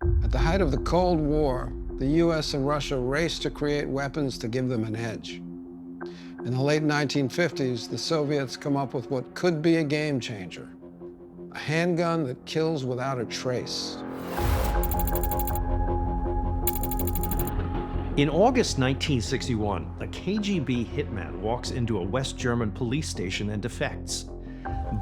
At the height of the Cold War, the US and Russia raced to create weapons to give them an edge. In the late 1950s, the Soviets come up with what could be a game changer, a handgun that kills without a trace. In August 1961, a KGB hitman walks into a West German police station and defects.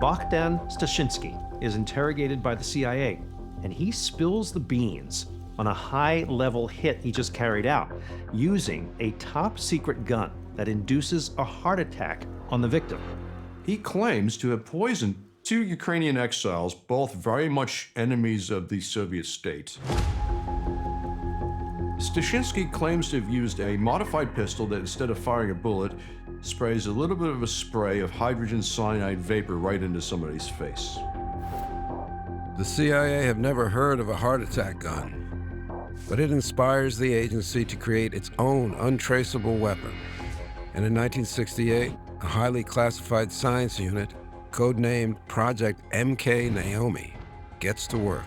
Bogdan Stashinsky is interrogated by the CIA, and he spills the beans on a high-level hit he just carried out using a top-secret gun that induces a heart attack on the victim. He claims to have poisoned 2 Ukrainian exiles, both very much enemies of the Soviet state. Stashinsky claims to have used a modified pistol that, instead of firing a bullet, sprays a little bit of a spray of hydrogen cyanide vapor right into somebody's face. The CIA have never heard of a heart attack gun, but it inspires the agency to create its own untraceable weapon. And in 1968, a highly classified science unit, codenamed Project MK Naomi, gets to work.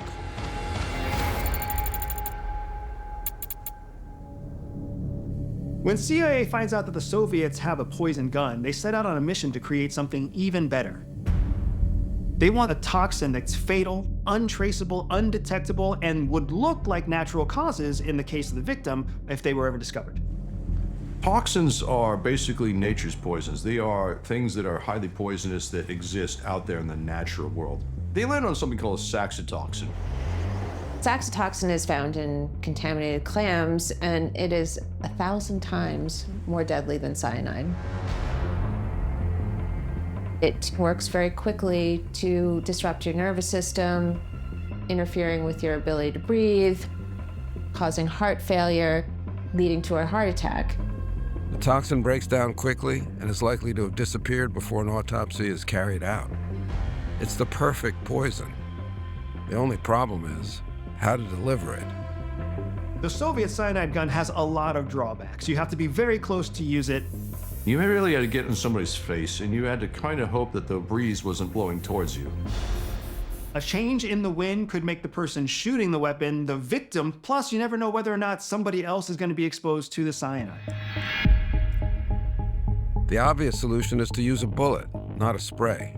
When CIA finds out that the Soviets have a poison gun, they set out on a mission to create something even better. They want a toxin that's fatal, untraceable, undetectable, and would look like natural causes in the case of the victim if they were ever discovered. Toxins are basically nature's poisons. They are things that are highly poisonous that exist out there in the natural world. They land on something called a saxitoxin. Saxitoxin is found in contaminated clams, and it is 1,000 times more deadly than cyanide. It works very quickly to disrupt your nervous system, interfering with your ability to breathe, causing heart failure, leading to a heart attack. The toxin breaks down quickly and is likely to have disappeared before an autopsy is carried out. It's the perfect poison. The only problem is how to deliver it. The Soviet cyanide gun has a lot of drawbacks. You have to be very close to use it. You really had to get in somebody's face, and you had to kind of hope that the breeze wasn't blowing towards you. A change in the wind could make the person shooting the weapon the victim, plus you never know whether or not somebody else is going to be exposed to the cyanide. The obvious solution is to use a bullet, not a spray.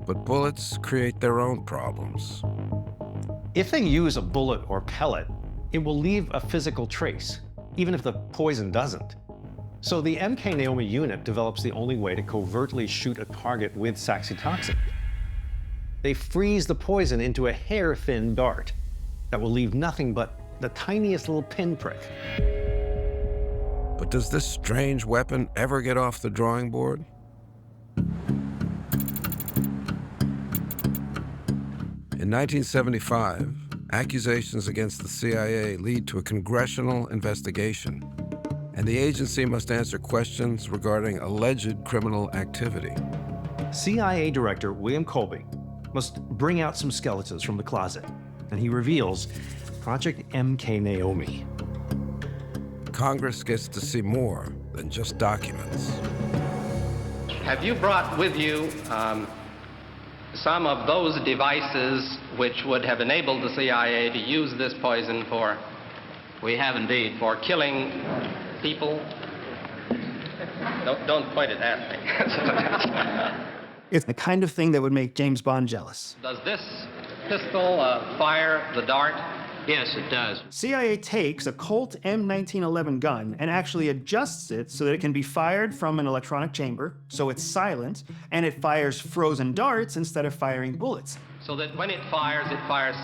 But bullets create their own problems. If they use a bullet or pellet, it will leave a physical trace, even if the poison doesn't. So the MK Naomi unit develops the only way to covertly shoot a target with saxitoxin. They freeze the poison into a hair-thin dart that will leave nothing but the tiniest little pinprick. But does this strange weapon ever get off the drawing board? In 1975, accusations against the CIA lead to a congressional investigation, and the agency must answer questions regarding alleged criminal activity. CIA Director William Colby must bring out some skeletons from the closet, and he reveals Project MK Naomi. Congress gets to see more than just documents. Have you brought with you some of those devices which would have enabled the CIA to use this poison for? We have indeed. For killing people? Don't point it at me. It's the kind of thing that would make James Bond jealous. Does this pistol fire the dart? Yes, it does. CIA takes a Colt M1911 gun and actually adjusts it so that it can be fired from an electronic chamber, so it's silent, and it fires frozen darts instead of firing bullets. So that when it fires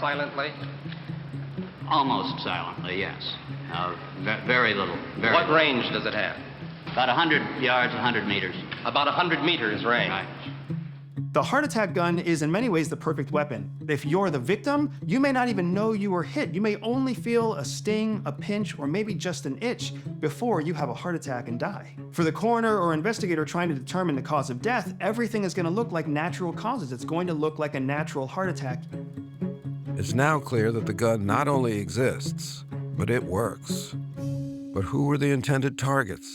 silently? Almost silently, yes. Very little. What range does it have? About 100 yards, 100 meters. About 100 meters range. Right. The heart attack gun is in many ways the perfect weapon. If you're the victim, you may not even know you were hit. You may only feel a sting, a pinch, or maybe just an itch before you have a heart attack and die. For the coroner or investigator trying to determine the cause of death, everything is going to look like natural causes. It's going to look like a natural heart attack. It's now clear that the gun not only exists, but it works. But who were the intended targets?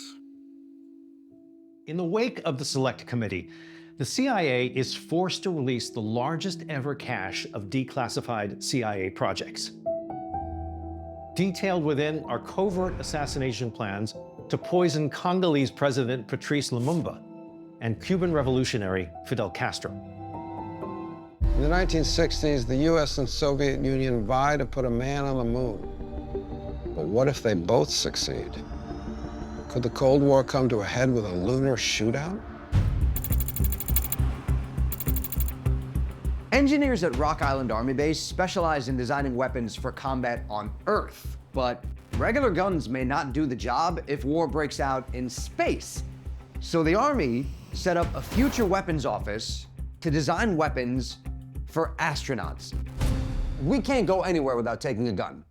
In the wake of the Select Committee, the CIA is forced to release the largest ever cache of declassified CIA projects. Detailed within are covert assassination plans to poison Congolese President Patrice Lumumba and Cuban revolutionary Fidel Castro. In the 1960s, the US and Soviet Union vied to put a man on the moon. But what if they both succeed? Could the Cold War come to a head with a lunar shootout? Engineers at Rock Island Army Base specialize in designing weapons for combat on Earth, but regular guns may not do the job if war breaks out in space. So the Army set up a future weapons office to design weapons for astronauts. We can't go anywhere without taking a gun,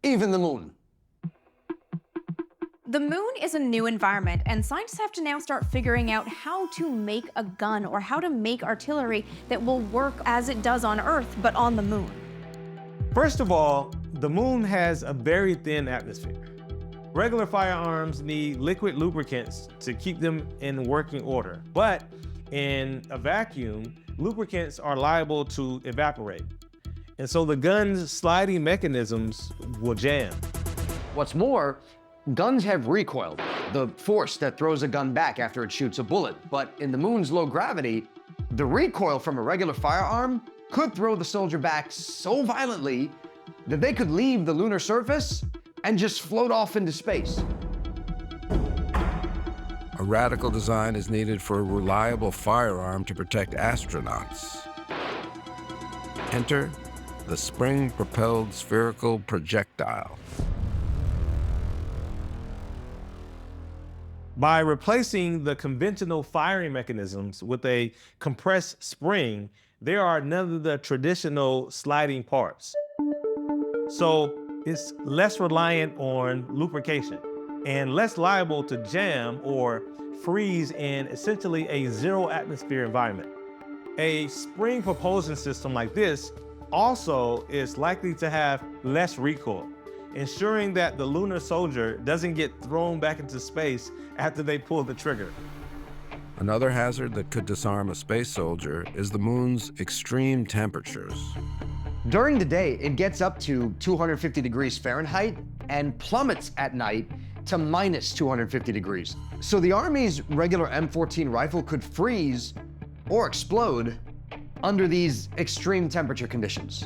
even the moon. The moon is a new environment, and scientists have to now start figuring out how to make a gun or how to make artillery that will work as it does on Earth, but on the moon. First of all, the moon has a very thin atmosphere. Regular firearms need liquid lubricants to keep them in working order, but in a vacuum, lubricants are liable to evaporate. And so the gun's sliding mechanisms will jam. What's more, guns have recoil, the force that throws a gun back after it shoots a bullet. But in the moon's low gravity, the recoil from a regular firearm could throw the soldier back so violently that they could leave the lunar surface and just float off into space. A radical design is needed for a reliable firearm to protect astronauts. Enter the spring-propelled spherical projectile. By replacing the conventional firing mechanisms with a compressed spring, there are none of the traditional sliding parts. So it's less reliant on lubrication and less liable to jam or freeze in essentially a zero atmosphere environment. A spring propulsion system like this also is likely to have less recoil, ensuring that the lunar soldier doesn't get thrown back into space after they pull the trigger. Another hazard that could disarm a space soldier is the moon's extreme temperatures. During the day, it gets up to 250 degrees Fahrenheit and plummets at night to minus 250 degrees. So the Army's regular M14 rifle could freeze or explode under these extreme temperature conditions.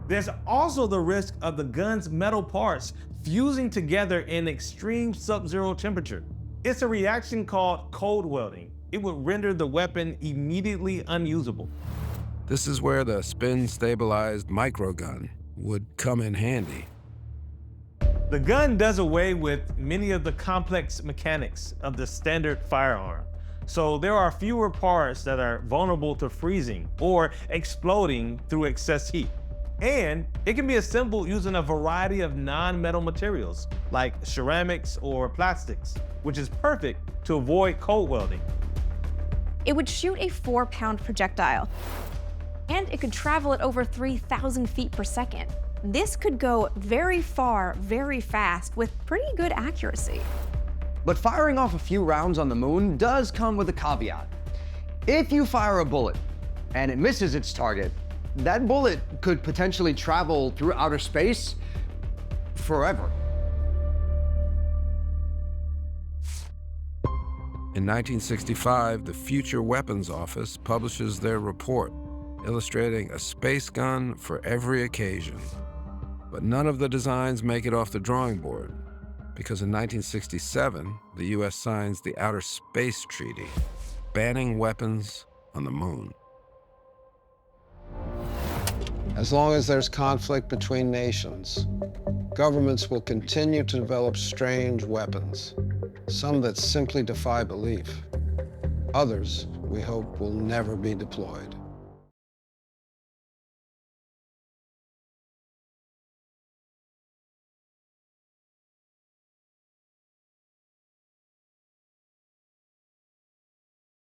There's also the risk of the gun's metal parts fusing together in extreme sub-zero temperature. It's a reaction called cold welding. It would render the weapon immediately unusable. This is where the spin-stabilized microgun would come in handy. The gun does away with many of the complex mechanics of the standard firearm. So there are fewer parts that are vulnerable to freezing or exploding through excess heat. And it can be assembled using a variety of non-metal materials like ceramics or plastics, which is perfect to avoid cold welding. It would shoot a 4-pound projectile, and it could travel at over 3,000 feet per second. This could go very far, very fast, with pretty good accuracy. But firing off a few rounds on the moon does come with a caveat. If you fire a bullet and it misses its target, that bullet could potentially travel through outer space forever. In 1965, the Future Weapons Office publishes their report, illustrating a space gun for every occasion. But none of the designs make it off the drawing board, because in 1967, the US signs the Outer Space Treaty, banning weapons on the moon. As long as there's conflict between nations, governments will continue to develop strange weapons, some that simply defy belief. Others, we hope, will never be deployed.